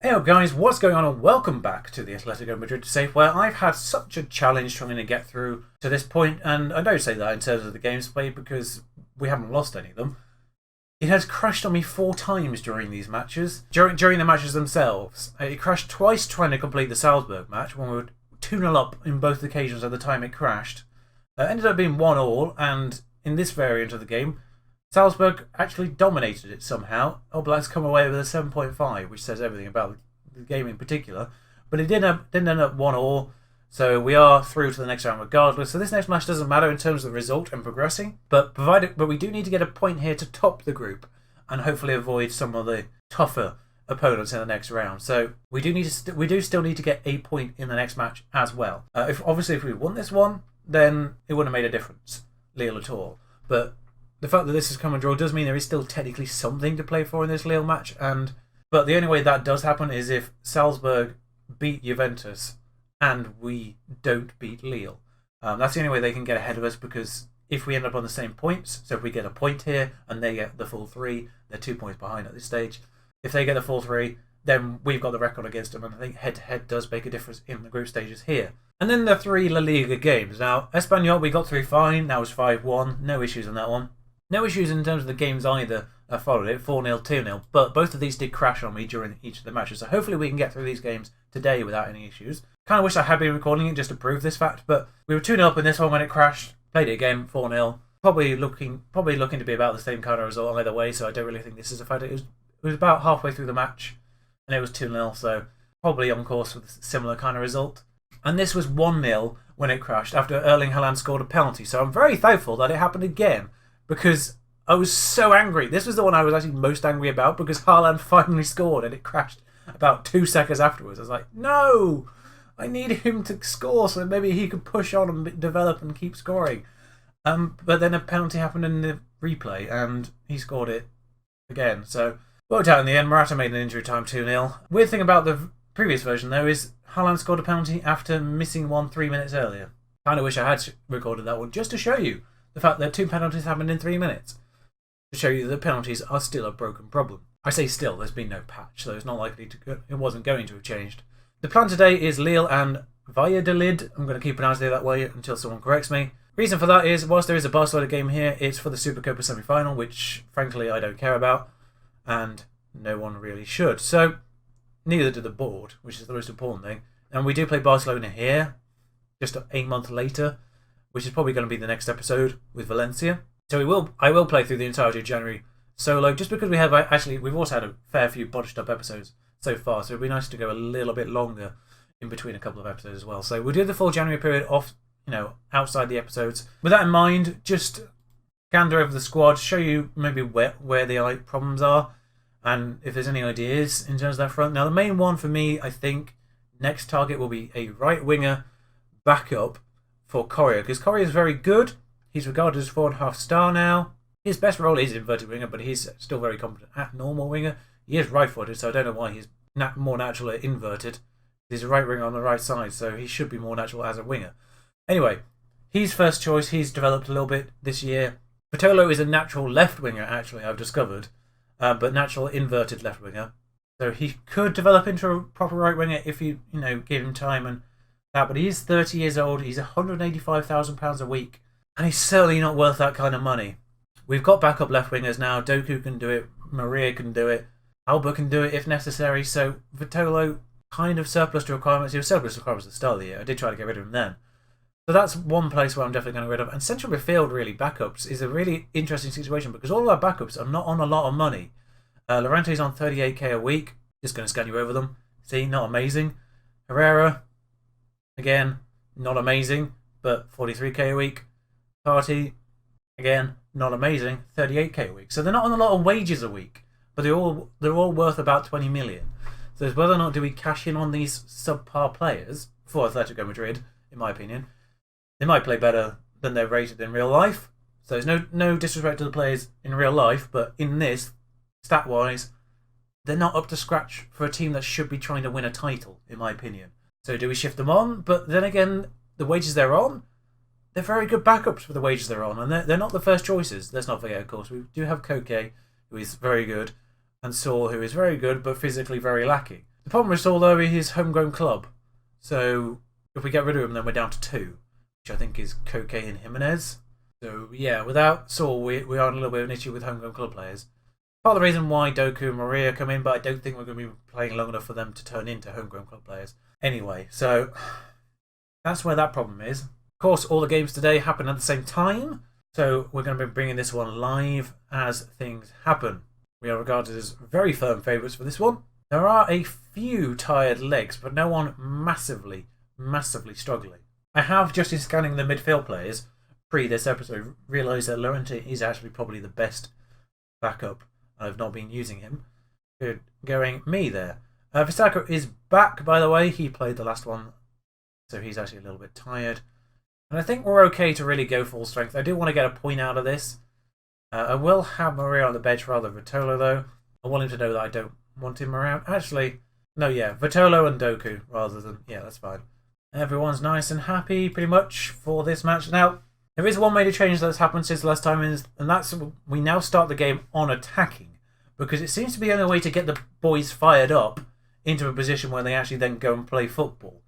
Hey up guys, what's going on and welcome back to the Atletico Madrid safe, where I've had such a challenge trying to get through to this point, and I don't say that in terms of the games played because we haven't lost any of them. It has crashed on me 4 times during these matches, during the matches themselves. It crashed twice trying to complete the Salzburg match when we were 2-0 up in both occasions at the time it crashed. It ended up being 1-1, and in this variant of the game, Salzburg actually dominated it somehow. All Blacks come away with a 7.5, which says everything about the game in particular. But it didn't end up 1-1, so we are through to the next round regardless. So this next match doesn't matter in terms of the result and progressing, but we do need to get a point here to top the group and hopefully avoid some of the tougher opponents in the next round. So we do still need to get a point in the next match as well. If we won this one, then it wouldn't have made a difference, Lille at all. But the fact that this has come a draw does mean there is still technically something to play for in this Lille match, but the only way that does happen is if Salzburg beat Juventus and we don't beat Lille. That's the only way they can get ahead of us, because if we end up on the same points, so if we get a point here and they get the full 3, they're 2 points behind at this stage. If they get the full 3, then we've got the record against them, and I think head-to-head does make a difference in the group stages here. And then the 3 La Liga games. Now, Espanyol, we got through fine. That was 5-1. No issues on that one. No issues in terms of the games either followed it, 4-0, 2-0, but both of these did crash on me during each of the matches, so hopefully we can get through these games today without any issues. Kind of wish I had been recording it just to prove this fact, but we were 2-0 up in this one when it crashed, played it again, 4-0, probably looking to be about the same kind of result either way, so I don't really think this is a fact. It was about halfway through the match, and it was 2-0, so probably on course with a similar kind of result. And this was 1-0 when it crashed after Erling Haaland scored a penalty, so I'm very thankful that it happened again, because I was so angry. This was the one I was actually most angry about, because Haaland finally scored and it crashed about 2 seconds afterwards. I was like, no! I need him to score so maybe he could push on and develop and keep scoring. But then a penalty happened in the replay and he scored it again. So, worked out in the end. Morata made an injury time 2-0. Weird thing about the previous version, though, is Haaland scored a penalty after missing one 3 minutes earlier. Kind of wish I had recorded that one just to show you the fact that 2 penalties happened in 3 minutes. To show you that penalties are still a broken problem. I say still, there's been no patch, so it's not likely to. It wasn't going to have changed. The plan today is Lille and Valladolid. I'm going to keep pronouncing it that way until someone corrects me. Reason for that is, whilst there is a Barcelona game here, it's for the Supercopa semi-final, which frankly I don't care about, and no one really should. So neither did the board, which is the most important thing. And we do play Barcelona here, just a month later, which is probably going to be the next episode with Valencia. So I will play through the entirety of January solo, just because we've also had a fair few bodged up episodes so far, so it'd be nice to go a little bit longer in between a couple of episodes as well. So we'll do the full January period off, outside the episodes. With that in mind, just gander over the squad, show you maybe where the problems are, and if there's any ideas in terms of that front. Now, the main one for me, I think, next target will be a right winger backup for Correa, because Correa is very good. He's regarded as 4.5 star now. His best role is inverted winger, but he's still very competent at normal winger. He is right-footed, so I don't know why he's more natural at inverted. He's a right winger on the right side, so he should be more natural as a winger. Anyway, he's first choice. He's developed a little bit this year. Vitolo is a natural left winger, actually, I've discovered, but natural inverted left winger. So he could develop into a proper right winger if you give him time and that. But he's 30 years old. He's £185,000 a week. And he's certainly not worth that kind of money. We've got backup left wingers now. Doku can do it. Maria can do it. Alba can do it if necessary. So Vitolo kind of surplus to requirements. He was surplus to requirements at the start of the year. I did try to get rid of him then. So that's one place where I'm definitely going to get rid of. And central midfield, really, backups, is a really interesting situation because all of our backups are not on a lot of money. Llorente's on 38k a week. Just going to scan you over them. See, not amazing. Herrera, again, not amazing, but 43k a week. Party, again, not amazing, 38k a week. So they're not on a lot of wages a week, but they're all worth about 20 million. So it's whether or not do we cash in on these subpar players for Atletico Madrid, in my opinion. They might play better than they're rated in real life. So there's no disrespect to the players in real life, but in this, stat-wise, they're not up to scratch for a team that should be trying to win a title, in my opinion. So do we shift them on? But then again, the wages they're on, they're very good backups for the wages they're on, and they're not the first choices. Let's not forget, of course, we do have Koke, who is very good, and Saul, who is very good, but physically very lacking. The problem is, although he's his homegrown club, so if we get rid of him, then we're down to 2, which I think is Koke and Jimenez. So yeah, without Saul, we are in a little bit of an issue with homegrown club players. Part of the reason why Doku and Maria come in, but I don't think we're going to be playing long enough for them to turn into homegrown club players. Anyway, so that's where that problem is. Of course, all the games today happen at the same time, so we're going to be bringing this one live as things happen. We are regarded as very firm favourites for this one. There are a few tired legs, but no one massively struggling. I have, just in scanning the midfield players pre this episode, realised that Llorente is actually probably the best backup. I've not been using him. Good going me there. Visako is back, by the way. He played the last one, so he's actually a little bit tired. And I think we're okay to really go full strength. I do want to get a point out of this. I will have Maria on the bench rather than Vitolo, though. I want him to know that I don't want him around. Actually, no, yeah, Vitolo and Doku rather than... Yeah, that's fine. Everyone's nice and happy, pretty much, for this match. Now, there is one major change that's happened since the last time, and that's we now start the game on attacking, because it seems to be the only way to get the boys fired up into a position where they actually then go and play football.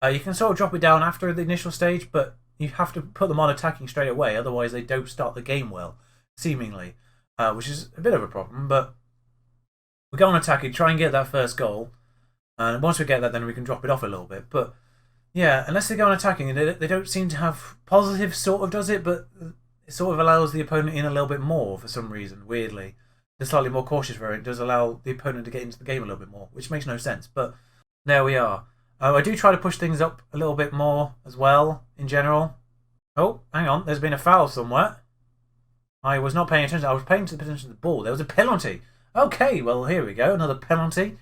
You can sort of drop it down after the initial stage, but you have to put them on attacking straight away, otherwise they don't start the game well, seemingly, which is a bit of a problem, but we go on attacking, try and get that first goal, and once we get that, then we can drop it off a little bit, but yeah, unless they go on attacking, they don't seem to have... Positive sort of does it, but it sort of allows the opponent in a little bit more for some reason, weirdly. The slightly more cautious variant does allow the opponent to get into the game a little bit more, which makes no sense, but there we are. I do try to push things up a little bit more as well, in general. Oh, hang on, there's been a foul somewhere. I was not paying attention, I was paying attention to the ball. There was a penalty. Okay, well, here we go, another penalty.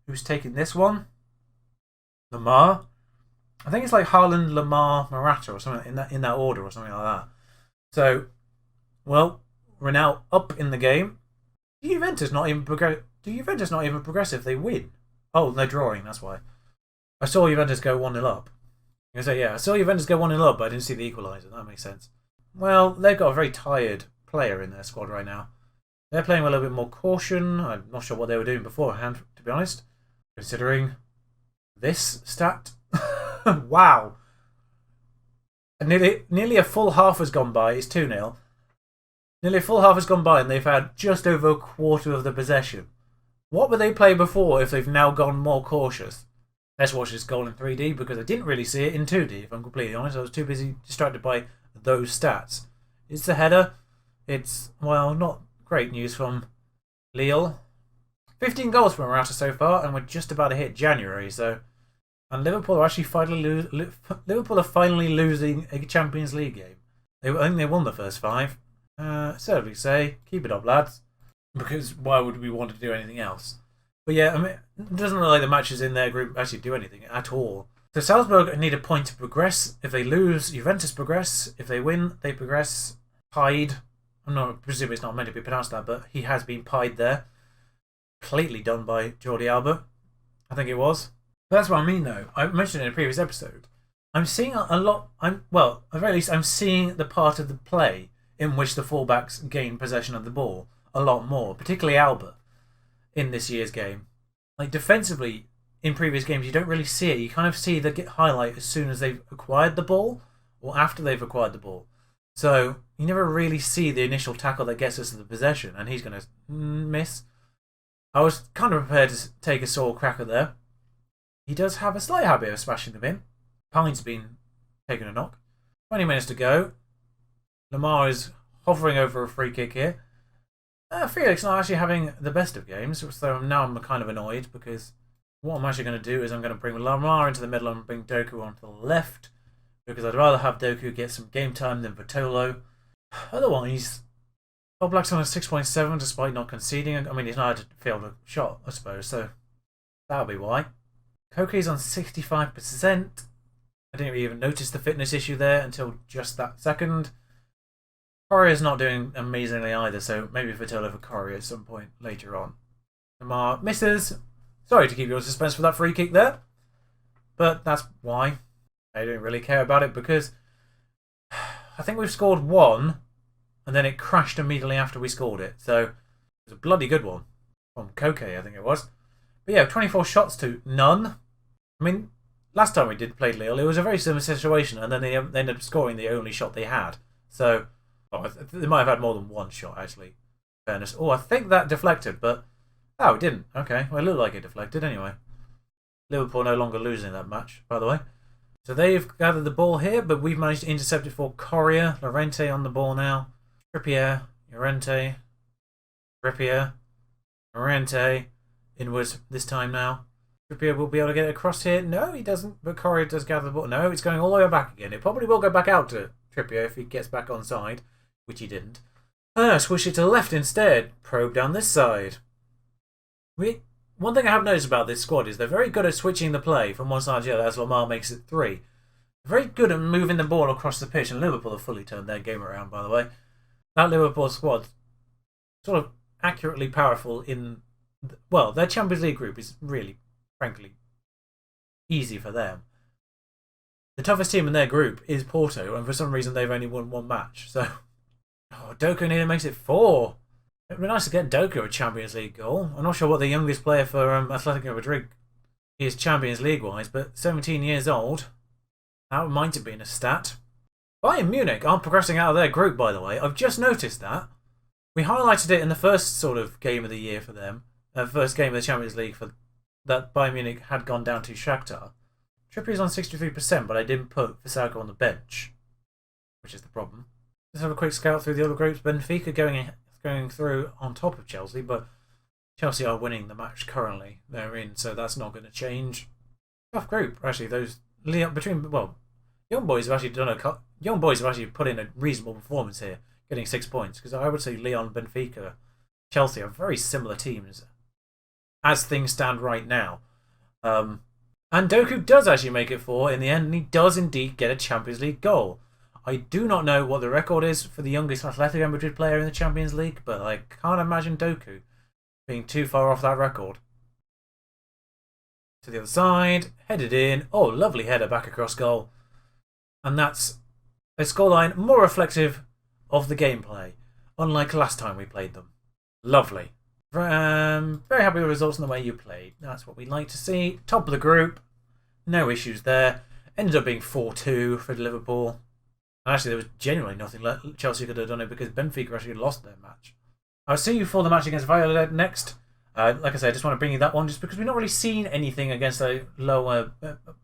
Who's taking this one? Lamar. I think it's like Haaland, Lamar, Morata or something in that order or something like that. So, well, we're now up in the game. Do Juventus not even progress if they win? Oh, they're drawing, that's why. I saw Juventus go 1-0 up. I say, yeah, I saw Juventus go 1-0 up, but I didn't see the equaliser. That makes sense. Well, they've got a very tired player in their squad right now. They're playing with a little bit more caution. I'm not sure what they were doing beforehand, to be honest, considering this stat. Wow. Nearly a full half has gone by. It's 2-0. Nearly a full half has gone by and they've had just over a quarter of the possession. What would they play before if they've now gone more cautious? Let's watch this goal in 3D because I didn't really see it in 2D, if I'm completely honest. I was too busy distracted by those stats. It's the header. It's, well, not great news from Lille. 15 goals from Morata so far and we're just about to hit January, so... And Liverpool are actually finally losing a Champions League game. I think they won the first 5. Certainly say, keep it up, lads. Because why would we want to do anything else? But yeah, I mean, it doesn't look like the matches in their group actually do anything at all. So Salzburg need a point to progress. If they lose, Juventus progress. If they win, they progress. Pied. I presume it's not meant to be pronounced that, but he has been pied there. Completely done by Jordi Alba. I think it was. But that's what I mean, though. I mentioned in a previous episode. I'm seeing a lot... at the very least, I'm seeing the part of the play in which the fullbacks gain possession of the ball a lot more, particularly Alba, in this year's game. Like, defensively, in previous games, you don't really see it. You kind of see the highlight as soon as they've acquired the ball or after they've acquired the ball. So, you never really see the initial tackle that gets us to the possession, and he's going to miss. I was kind of prepared to take a sore cracker there. He does have a slight habit of smashing them in. Pine's been taking a knock. 20 minutes to go. Lamar is hovering over a free kick here. Felix not actually having the best of games, so now I'm kind of annoyed because what I'm actually going to do is I'm going to bring Lamar into the middle and bring Doku onto the left because I'd rather have Doku get some game time than Vitolo. Otherwise, All Blacks on a 6.7 despite not conceding. I mean, he's not had to field a shot, I suppose, so that'll be why. Koke's on 65%. I didn't even notice the fitness issue there until just that second. Corrier's not doing amazingly either, so maybe Vitolo for Corrier at some point later on. Lamar misses. Sorry to keep you in suspense for that free kick there. But that's why. I don't really care about it because I think we've scored one and then it crashed immediately after we scored it. So it was a bloody good one. From Koke, I think it was. But yeah, 24 shots to none. I mean, last time we played Lille, it was a very similar situation, and then they ended up scoring the only shot they had. So, they might have had more than one shot, actually. In fairness. Oh, I think that deflected, but... Oh, it didn't. Okay, well, it looked like it deflected anyway. Liverpool no longer losing that match, by the way. So they've gathered the ball here, but we've managed to intercept it for Correa. Llorente on the ball now. Trippier, Llorente, Trippier, Llorente. Inwards this time now. Trippier will be able to get it across here. No, he doesn't, but Correa does gather the ball. No, it's going all the way back again. It probably will go back out to Trippier if he gets back on side, which he didn't. Swish it to the left instead. Probe down this side. One thing I have noticed about this squad is they're very good at switching the play from one side to the other as Lamar makes it 3. They're very good at moving the ball across the pitch, and Liverpool have fully turned their game around, by the way. That Liverpool squad, sort of accurately powerful in... Well, their Champions League group is really, frankly, easy for them. The toughest team in their group is Porto, and for some reason they've only won one match. So, Doku nearly makes it 4. It'd be nice to get Doku a Champions League goal. I'm not sure what the youngest player for Atletico Madrid is Champions League-wise, but 17 years old. That might have been a stat. Bayern Munich aren't progressing out of their group, by the way. I've just noticed that. We highlighted it in the first sort of game of the year for them. First game of the Champions League for that Bayern Munich had gone down to Shakhtar. Trippier's on 63%, but I didn't put Vissalko on the bench, which is the problem. Let's have a quick scout through the other groups. Benfica going through on top of Chelsea, but Chelsea are winning the match currently. They're in, so that's not going to change. Tough group, actually. Those young boys have actually put in a reasonable performance here, getting 6 points. Because I would say Lyon, Benfica, Chelsea are very similar teams as things stand right now. And Doku does actually make it 4 in the end, and he does indeed get a Champions League goal. I do not know what the record is for the youngest Atletico Madrid player in the Champions League, but I can't imagine Doku being too far off that record. To the other side, headed in. Oh, lovely header back across goal. And that's a scoreline more reflective of the gameplay, unlike last time we played them. Lovely. Very happy with the results and the way you played. That's what we like to see. Top of the group. No issues there. Ended up being 4-2 for Liverpool. Actually, there was genuinely nothing Chelsea could have done it because Benfica actually lost their match. I'll see you for the match against Valladolid next. Like I said, I just want to bring you that one just because we've not really seen anything against a lower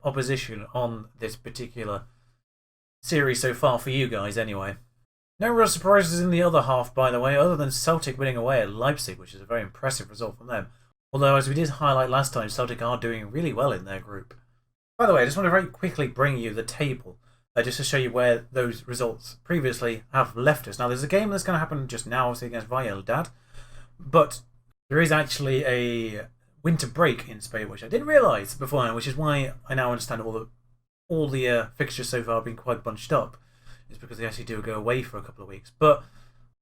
opposition on this particular series so far for you guys anyway. No real surprises in the other half, by the way, other than Celtic winning away at Leipzig, which is a very impressive result from them. Although, as we did highlight last time, Celtic are doing really well in their group. By the way, I just want to very quickly bring you the table. Just to show you where those results previously have left us. Now, there's a game that's going to happen just now, obviously, against Valladolid. But there is actually a winter break in Spain, which I didn't realise beforehand, which is why I now understand all the fixtures so far have been quite bunched up. It's because they actually do go away for a couple of weeks. But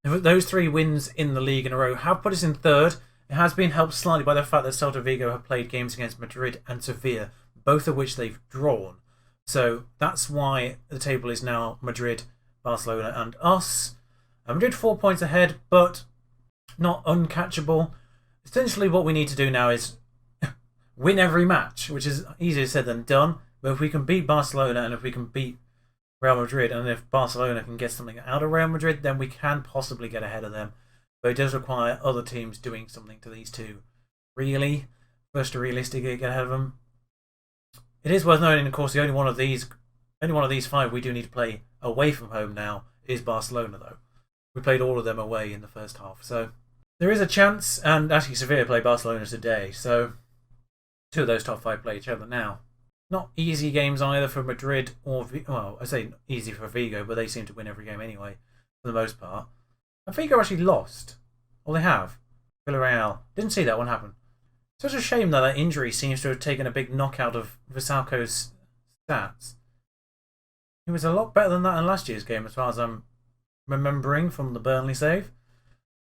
those 3 wins in the league in a row have put us in 3rd. It has been helped slightly by the fact that Celta Vigo have played games against Madrid and Sevilla, both of which they've drawn. So that's why the table is now Madrid, Barcelona and us. Madrid 4 points ahead, but not uncatchable. Essentially what we need to do now is win every match, which is easier said than done. But if we can beat Barcelona and if we can beat Real Madrid, and if Barcelona can get something out of Real Madrid, then we can possibly get ahead of them. But it does require other teams doing something to these two, really, for us to realistically get ahead of them. It is worth noting, of course, the only one of these 5 we do need to play away from home now is Barcelona, though. We played all of them away in the first half, so there is a chance. And actually, Sevilla play Barcelona today, so 2 of those top 5 play each other now. Not easy games either for Madrid or I say easy for Vigo, but they seem to win every game anyway, for the most part. And Vigo actually lost. Well, they have. Villarreal. Didn't see that one happen. Such a shame that injury seems to have taken a big knockout of Vissalko's stats. He was a lot better than that in last year's game, as far as I'm remembering from the Burnley save.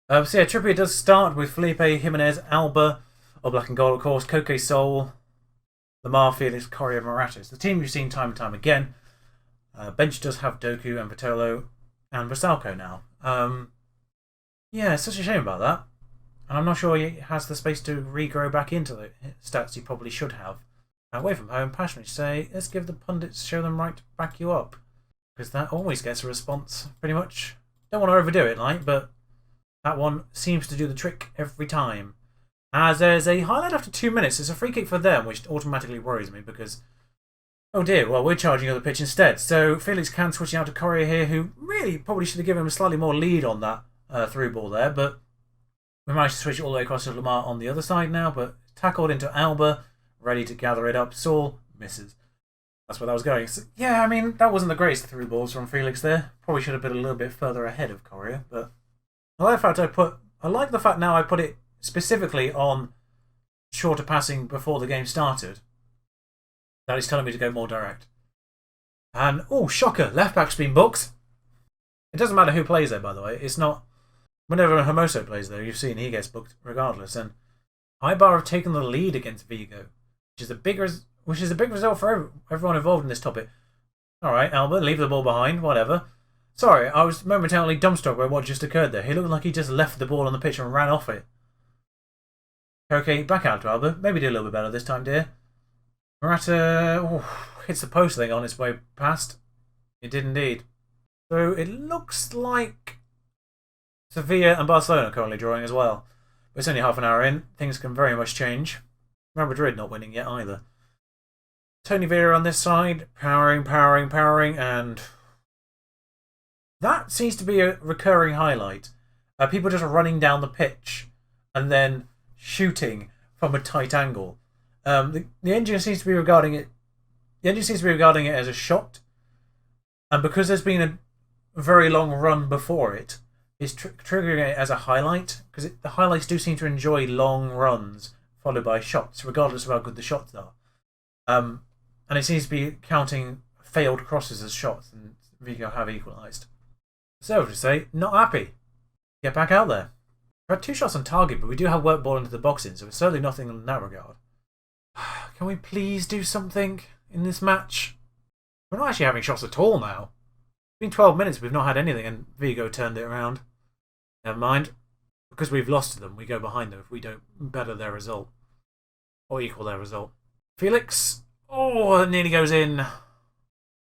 So yeah, Trippier does start with Felipe, Jimenez, Alba, Oblak and goal, of course, Koke Sol, Lamar, Felix, Correa, Moratis. The team we've seen time and time again. Bench does have Doku and Vitolo and Vissalko now. Yeah, it's such a shame about that. And I'm not sure he has the space to regrow back into the stats he probably should have. Away from home, passionately say, let's give the pundits, show them right to back you up. Because that always gets a response, pretty much. Don't want to overdo it, but that one seems to do the trick every time. As there's a highlight after 2 minutes. It's a free kick for them, which automatically worries me because, oh dear, well, we're charging other pitch instead. So Felix can switch out to Correa here, who really probably should have given him a slightly more lead on that through ball there. But we managed to switch it all the way across to Lamar on the other side now, but tackled into Alba, ready to gather it up. Saul misses. That's where that was going. So, yeah, I mean, that wasn't the greatest through balls from Felix there. Probably should have been a little bit further ahead of Correa, but I like the fact now I put it specifically on shorter passing before the game started. That is telling me to go more direct. And, oh, shocker, left back's been booked. It doesn't matter who plays there, by the way. It's not... Whenever Hermoso plays there, you've seen he gets booked regardless. And Ibar have taken the lead against Vigo, which is a big result for everyone involved in this topic. Alright, Albert, leave the ball behind, whatever. Sorry, I was momentarily dumbstruck by what just occurred there. He looked like he just left the ball on the pitch and ran off it. Okay, back out to Albert. Maybe do a little bit better this time, dear. Morata hits the post thing on its way past. It did indeed. So it looks like Sevilla and Barcelona are currently drawing as well. But it's only half an hour in. Things can very much change. Real Madrid not winning yet either. Tony Vieira on this side. Powering, and... That seems to be a recurring highlight. People just running down the pitch and then shooting from a tight angle. The engine seems to be regarding it. The engine seems to be regarding it as a shot, and because there's been a very long run before it, it's triggering it as a highlight. Because the highlights do seem to enjoy long runs followed by shots, regardless of how good the shots are. And it seems to be counting failed crosses as shots, and Vigo have equalised. So to say, not happy. Get back out there. We've had 2 shots on target, but we do have work ball into the boxing, so it's certainly nothing in that regard. Can we please do something in this match? We're not actually having shots at all now. It's been 12 minutes, we've not had anything, and Vigo turned it around. Never mind. Because we've lost to them, we go behind them if we don't better their result. Or equal their result. Felix. Oh, it nearly goes in.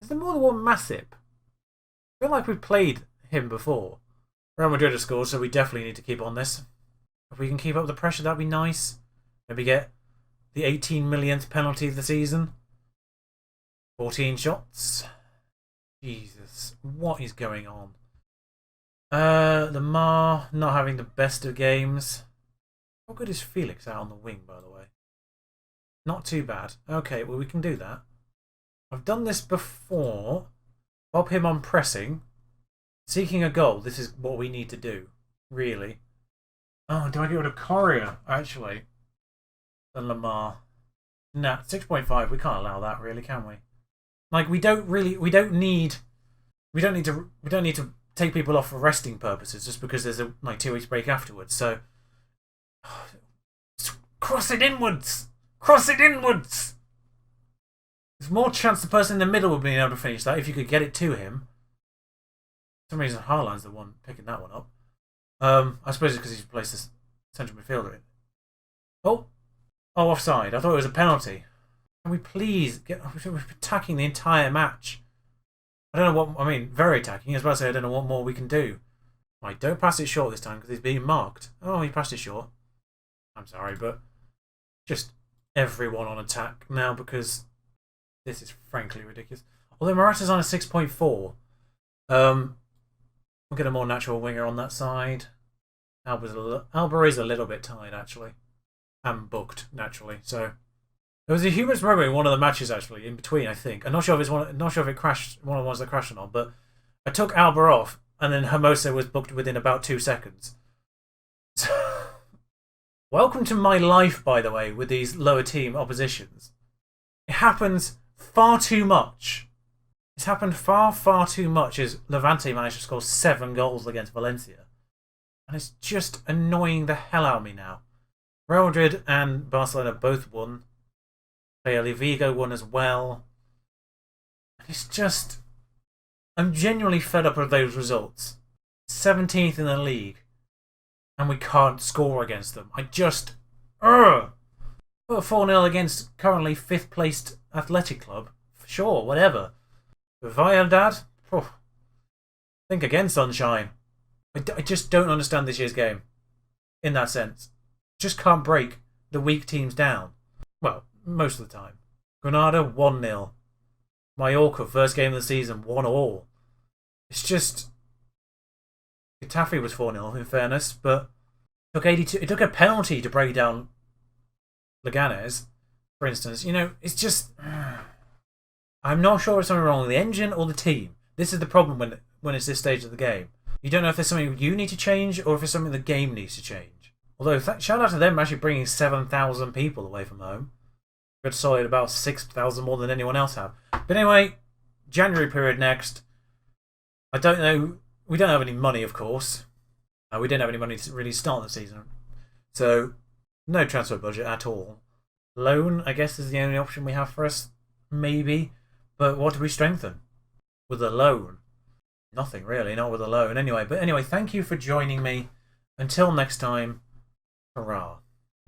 Is there more than one Masip? I feel like we've played him before. Real Madrid has scored, so we definitely need to keep on this. If we can keep up the pressure, that'd be nice. Maybe get the 18 millionth penalty of the season. 14 shots. Jesus, what is going on? Lamar not having the best of games. How good is Felix out on the wing, by the way? Not too bad. Okay, well, we can do that. I've done this before. Bob him on pressing. Seeking a goal. This is what we need to do. Really. Oh, do I get rid of Correa, actually? Than Lamar. Nah, 6.5. We can't allow that, really, can we? Like, we don't need to take people off for resting purposes just because there's a 2 weeks break afterwards. So, cross it inwards. Cross it inwards. There's more chance the person in the middle would be able to finish that if you could get it to him. For some reason, Haaland's the one picking that one up. I suppose it's because he's placed this central midfielder in. Oh, offside. I thought it was a penalty. Can we please get? We're attacking the entire match. I don't know what. I mean, very attacking. As well as I don't know what more we can do. Right, don't pass it short this time because he's being marked. Oh, he passed it short. I'm sorry, but just everyone on attack now because this is frankly ridiculous. Although Morata's on a 6.4. We'll get a more natural winger on that side. Alba is a little bit tired, actually. And booked, naturally. So there was a humorous moment in one of the matches, actually, in between, I think. I'm not sure if it crashed, one of the ones that crashed or not, but I took Alba off, and then Hermoso was booked within about 2 seconds. Welcome to my life, by the way, with these lower team oppositions. It happens far too much. It's happened far too much as Levante managed to score 7 goals against Valencia. And it's just annoying the hell out of me now. Real Madrid and Barcelona both won. Clearly, Vigo won as well. It's just... I'm genuinely fed up with those results. 17th in the league. and we can't score against them. I just... Put 4-0 against currently 5th placed Athletic Club. Sure, whatever. But Sociedad? Think again, sunshine. I just don't understand this year's game. In that sense. Just can't break the weak teams down. Well, most of the time. Granada, 1-0. Mallorca, first game of the season, 1-1. It's just... Getafe was 4-0, in fairness, but it took a penalty to break down Leganes, for instance. You know, it's just... I'm not sure if something wrong with the engine or the team. This is the problem when it's this stage of the game. You don't know if there's something you need to change or if it's something the game needs to change. Although, shout out to them actually bringing 7,000 people away from home. Good solid, about 6,000 more than anyone else have. But anyway, January period next. I don't know. We don't have any money, of course. We didn't have any money to really start the season. So, no transfer budget at all. Loan, I guess, is the only option we have for us. Maybe. But what do we strengthen? With a loan? Nothing, really. Not with a loan. Anyway, thank you for joining me. Until next time, hurrah.